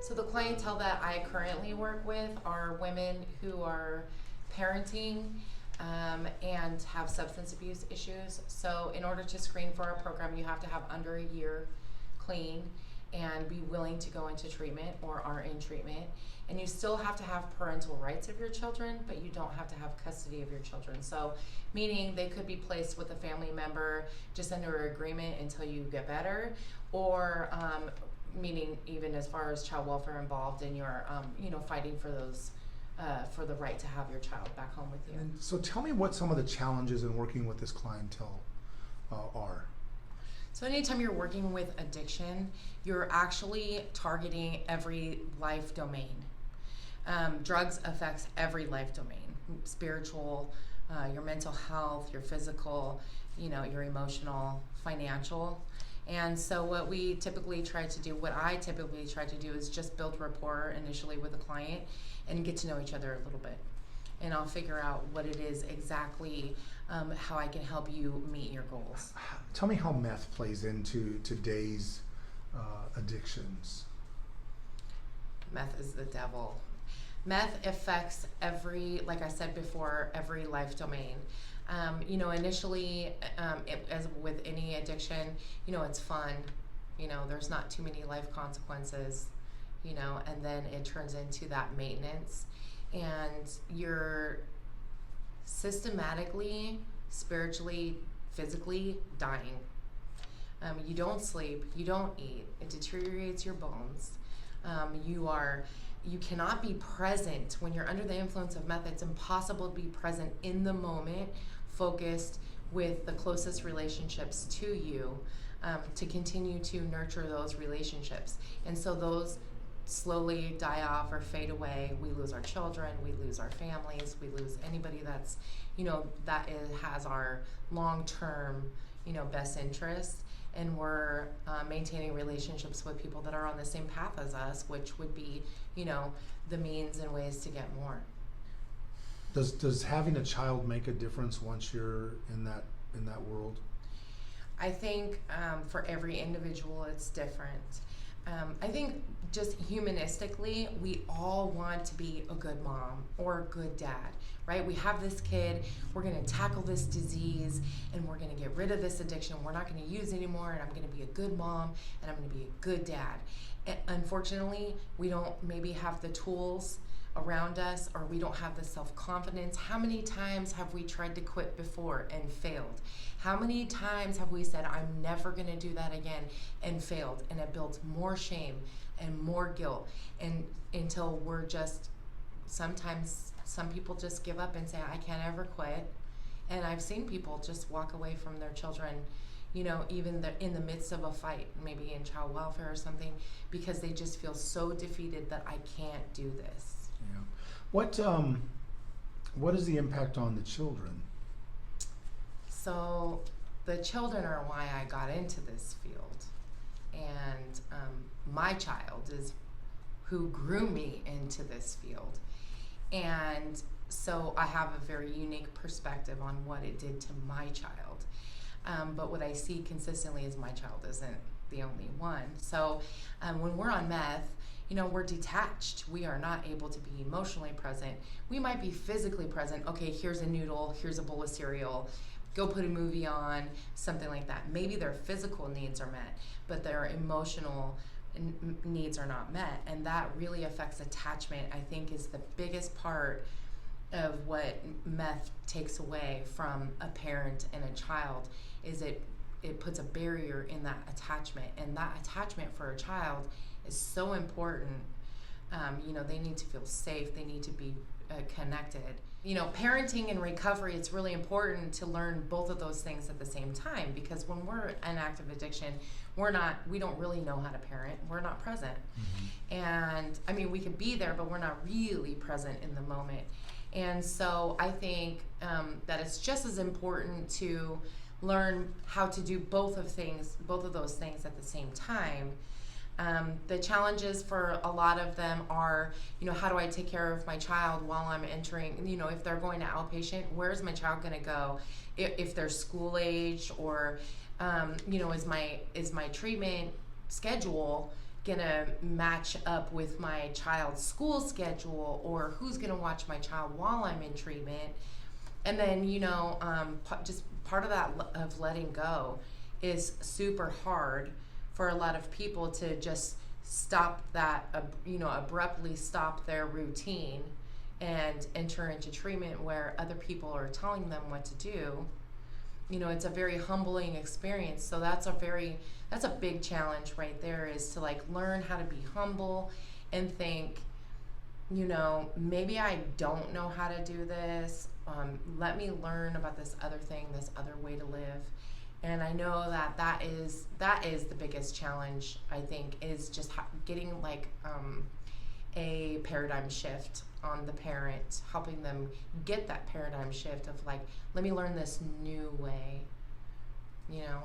So the clientele that I currently work with are women who are parenting and have substance abuse issues. So in order to screen for our program, you have to have under a year clean and be willing to go into treatment or are in treatment. And you still have to have parental rights of your children, but you don't have to have custody of your children. So meaning they could be placed with a family member just under agreement until you get better, or meaning even as far as child welfare involved in your, fighting for those, for the right to have your child back home with you. And so tell me what some of the challenges in working with this clientele are. So anytime you're working with addiction, you're actually targeting every life domain. Drugs affects every life domain, spiritual, your mental health, your physical, your emotional, financial. And so what I typically try to do is just build rapport initially with the client and get to know each other a little bit. And I'll figure out what it is exactly, how I can help you meet your goals. Tell me how meth plays into today's addictions. Meth is the devil. Meth affects like I said before, every life domain. Initially, as with any addiction, it's fun. There's not too many life consequences, and then it turns into that maintenance. And you're systematically, spiritually, physically dying. You don't sleep, you don't eat, it deteriorates your bones. You cannot be present when you're under the influence of meth. It's impossible to be present in the moment, focused with the closest relationships to you, to continue to nurture those relationships. And so those slowly die off or fade away. We lose our children, we lose our families, we lose anybody that's, has our long-term, best interests. And we're maintaining relationships with people that are on the same path as us, which would be, the means and ways to get more. Does having a child make a difference once you're in that world? I think for every individual it's different. I think just humanistically, we all want to be a good mom or a good dad, right? We have this kid, we're gonna tackle this disease, and we're gonna get rid of this addiction. We're not gonna use anymore, and I'm gonna be a good mom, and I'm gonna be a good dad. And unfortunately, we don't maybe have the tools around us, or we don't have the self-confidence. How many times have we tried to quit before and failed? How many times have we said, I'm never gonna do that again, and failed? And it builds more shame and more guilt, and until we're just, sometimes some people just give up and say, I can't ever quit. And I've seen people just walk away from their children, even in the midst of a fight, maybe in child welfare or something, because they just feel so defeated that I can't do this. Yeah. What is the impact on the children? So the children are why I got into this field, and my child is who grew me into this field. And so I have a very unique perspective on what it did to my child. But what I see consistently is my child isn't the only one. So when we're on meth, we're detached. We are not able to be emotionally present. We might be physically present. Okay, here's a noodle, here's a bowl of cereal, go put a movie on, something like that. Maybe their physical needs are met, but their emotional needs are not met. And that really affects attachment, I think, is the biggest part of what meth takes away from a parent and a child, is it puts a barrier in that attachment. And that attachment for a child is so important. They need to feel safe, they need to be connected. Parenting and recovery, it's really important to learn both of those things at the same time, because when we're in active addiction, we don't really know how to parent, we're not present. And I mean, we can be there, but we're not really present in the moment. And so I think that it's just as important to learn how to do both of those things at the same time. The challenges for a lot of them are, how do I take care of my child while I'm entering, if they're going to outpatient, where's my child going to go? If they're school age, or, is my treatment schedule gonna match up with my child's school schedule, or who's gonna watch my child while I'm in treatment. And then, you know, just part of that of letting go is super hard for a lot of people to just stop that, you know, abruptly stop their routine and enter into treatment where other people are telling them what to do. You know, it's a very humbling experience. So that's a big challenge right there, is to like learn how to be humble and think, you know, maybe I don't know how to do this. Let me learn about this other thing, this other way to live. And I know that is the biggest challenge, I think, is just getting like a paradigm shift on the parent, helping them get that paradigm shift of like, let me learn this new way, you know.